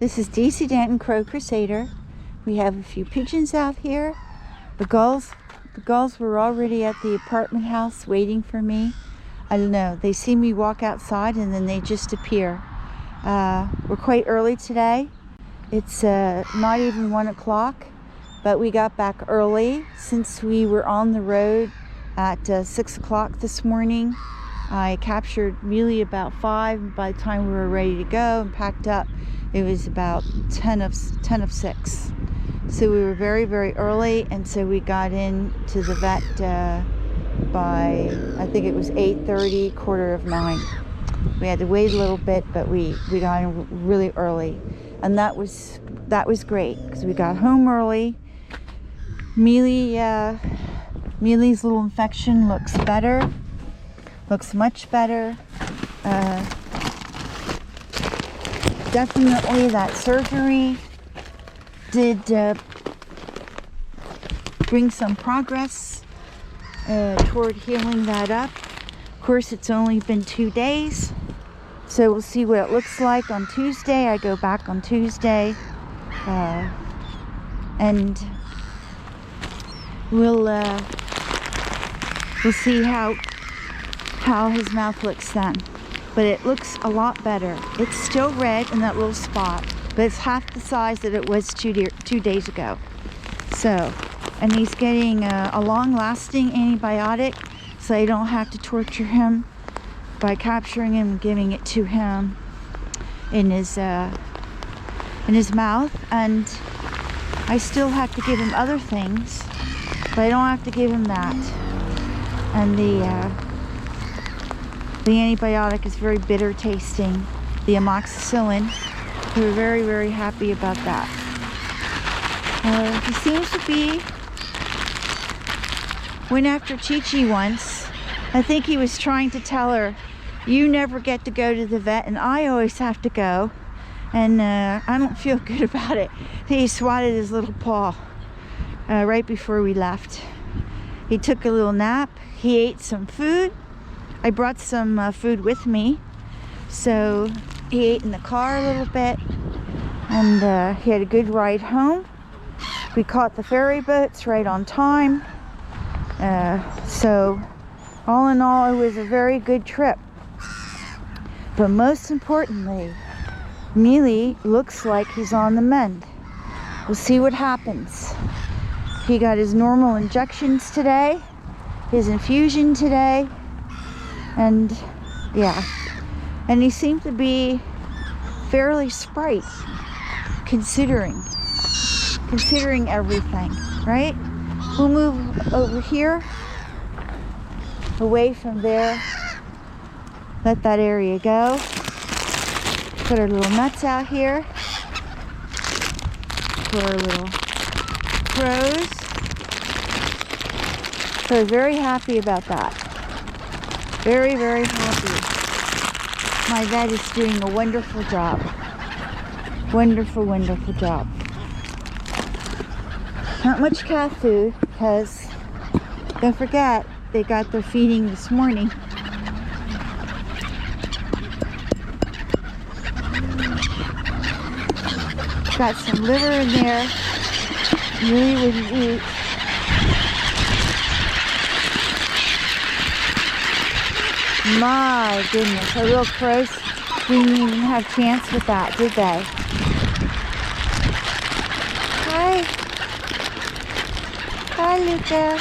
This is DC Danton Crow Crusader. We have a few pigeons out here. The gulls were already at the apartment house waiting for me. I don't know, they see me walk outside and then they just appear. We're quite early today. It's not even 1 o'clock, but we got back early since we were on the road at 6 o'clock this morning. I captured Miele about 5. By the time we were ready to go and packed up, it was about 10 of 6. So we were very, very early, and so we got into the vet by, I think it was 8:30, 8:45. We had to wait a little bit, but we got in really early, and that was great because we got home early. Miele's little infection looks better, looks much better. Definitely that surgery did bring some progress toward healing that up. Of course, it's only been 2 days, so we'll see what it looks like on Tuesday. I go back on Tuesday, and we'll see how his mouth looks then. But it looks a lot better. It's still red in that little spot, but it's half the size that it was 2 days ago. So, and he's getting a long-lasting antibiotic, so I don't have to torture him by capturing him and giving it to him in his mouth. And I still have to give him other things, but I don't have to give him that. And the antibiotic is very bitter tasting, the amoxicillin. We're very, very happy about that. He seems to be, went after Chi-Chi once. I think he was trying to tell her, you never get to go to the vet and I always have to go. And I don't feel good about it. He swatted his little paw right before we left. He took a little nap. He ate some food. I brought some food with me, so he ate in the car a little bit, and he had a good ride home. We caught the ferry boats right on time, so all in all, it was a very good trip. But most importantly, Miele looks like he's on the mend. We'll see what happens. He got his normal injections today, his infusion today, and yeah, and he seemed to be fairly sprite considering everything, right? We'll move over here away from there, let that area go, put our little nuts out here for our little crows. So very happy about that. Very, very happy. My vet is doing a wonderful job. Wonderful, wonderful job. Not much cat food because, don't forget, they got their feeding this morning. Got some liver in there. Miele wouldn't eat. My goodness, our little crows didn't even have a chance with that, did they? Hi. Hi, Luca.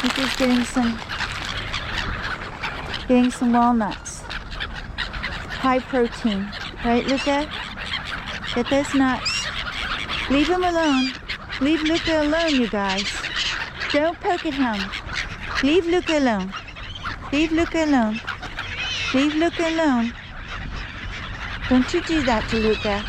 Luca's getting some walnuts. High protein, right, Luca? Get those nuts. Leave him alone. Leave Luca alone, you guys. Don't poke at him. Leave Luca alone. Leave Luca alone. Leave Luca alone. Don't you do that to Luca.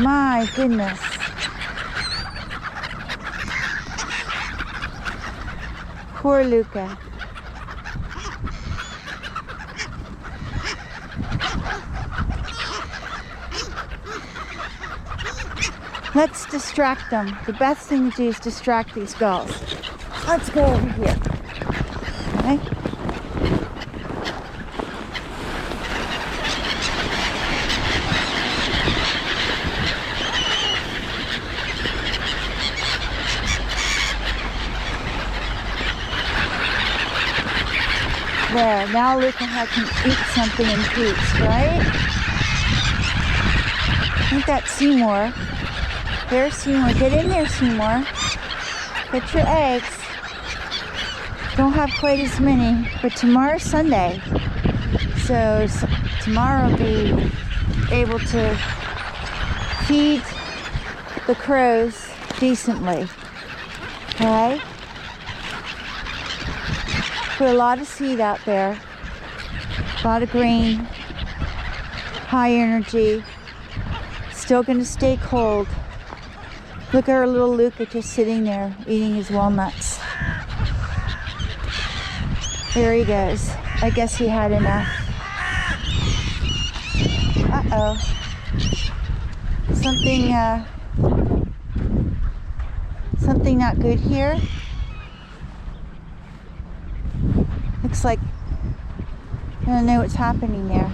My goodness. Poor Luca. Let's distract them. The best thing to do is distract these gulls. Let's go over here. Okay? There, now look at how I can eat something in peace, right? I think that's Seymour. There's Seymour. Get in there, Seymour. Get your eggs. Don't have quite as many, but tomorrow's Sunday. So tomorrow I'll be able to feed the crows decently. Okay? Put a lot of seed out there, a lot of grain, high energy, still going to stay cold. Look at our little Luca just sitting there eating his walnuts. There he goes. I guess he had enough. Uh-oh. Something not good here. Looks like, I don't know what's happening there.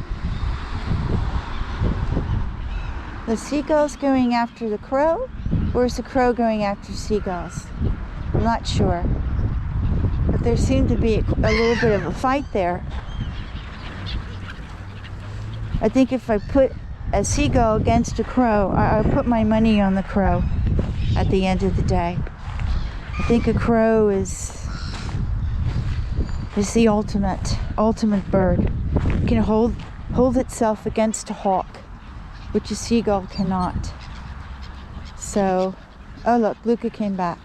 The seagulls going after the crow, or is the crow going after seagulls? I'm not sure. But there seemed to be a little bit of a fight there. I think if I put a seagull against a crow, I'll put my money on the crow at the end of the day. I think a crow is the ultimate bird. It can hold itself against a hawk, which a seagull cannot. So, oh look, Luca came back.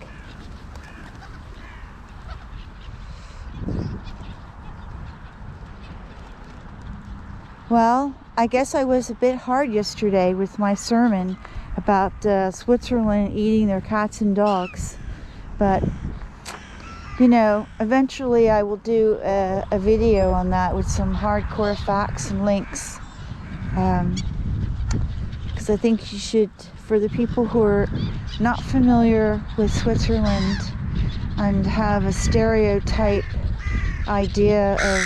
Well, I guess I was a bit hard yesterday with my sermon about Switzerland eating their cats and dogs, but you know, eventually I will do a video on that with some hardcore facts and links. Because I think you should, for the people who are not familiar with Switzerland and have a stereotype idea of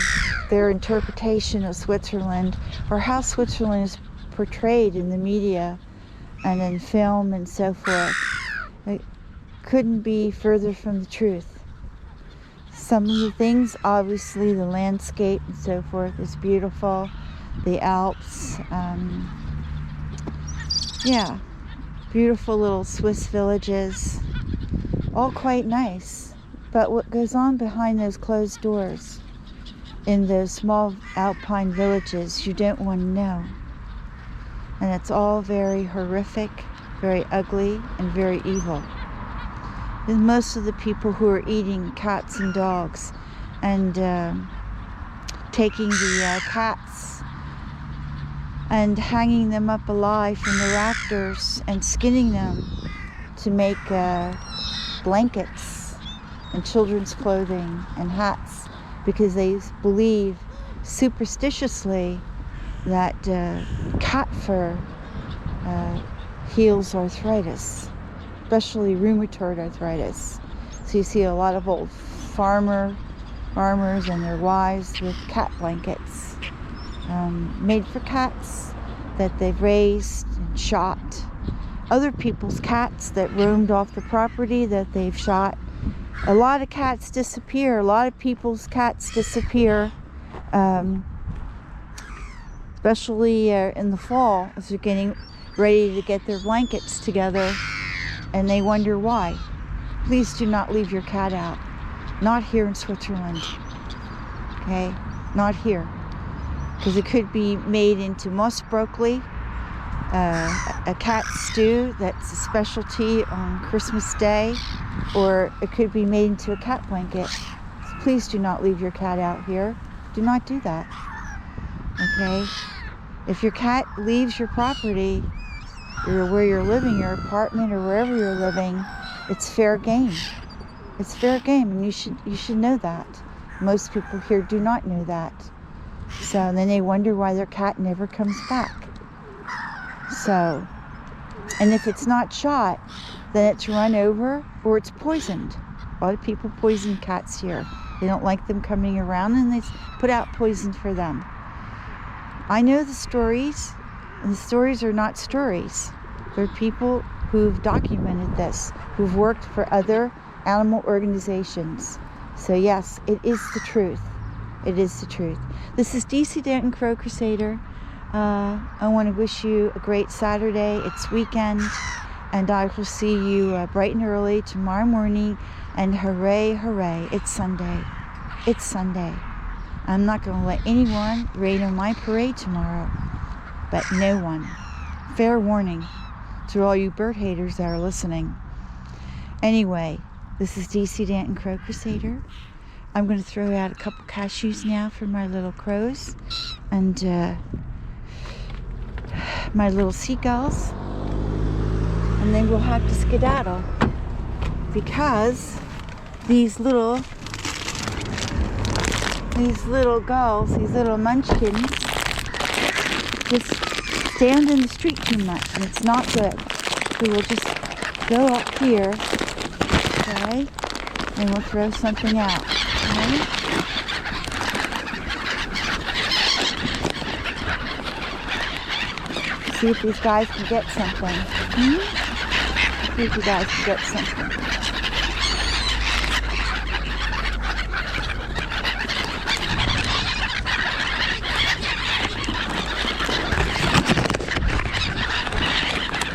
their interpretation of Switzerland, or how Switzerland is portrayed in the media and in film and so forth, it couldn't be further from the truth. Some of the things, obviously the landscape and so forth is beautiful. The Alps, yeah, beautiful little Swiss villages, all quite nice. But what goes on behind those closed doors in those small alpine villages, you don't want to know. And it's all very horrific, very ugly, and very evil. And most of the people who are eating cats and dogs and taking the cats and hanging them up alive from the rafters and skinning them to make blankets and children's clothing and hats, because they believe superstitiously that cat fur heals arthritis, especially rheumatoid arthritis. So you see a lot of old farmers and their wives with cat blankets made for cats that they've raised and shot. Other people's cats that roamed off the property that they've shot. A lot of cats disappear. A lot of people's cats disappear, especially in the fall as they're getting ready to get their blankets together, and they wonder why. Please do not leave your cat out. Not here in Switzerland. Okay? Not here. Because it could be made into moss broccoli, a cat stew that's a specialty on Christmas Day, or it could be made into a cat blanket. So please do not leave your cat out here. Do not do that. Okay? If your cat leaves your property, or where you're living, your apartment, or wherever you're living, it's fair game. It's fair game, and you should know that. Most people here do not know that. So then they wonder why their cat never comes back. So And if it's not shot, then it's run over or it's poisoned. A lot of people poison cats here. They don't like them coming around, and they put out poison for them. I know the stories, and the stories are not stories. They're people who've documented this, who've worked for other animal organizations. So yes, it is the truth. It is the truth. This is DC Danton, Crow Crusader. I want to wish you a great Saturday. It's weekend, and I will see you bright and early tomorrow morning. And hooray, hooray, it's Sunday. It's Sunday. I'm not going to let anyone rain on my parade tomorrow. But no one. Fair warning to all you bird haters that are listening. Anyway, this is DC Danton, Crow Crusader. I'm going to throw out a couple cashews now for my little crows and my little seagulls. And then we'll have to skedaddle because these little gulls, these little munchkins, just stand in the street too much, and it's not good. So we'll just go up here, okay, and we'll throw something out, okay? See if these guys can get something. See if you guys can get something.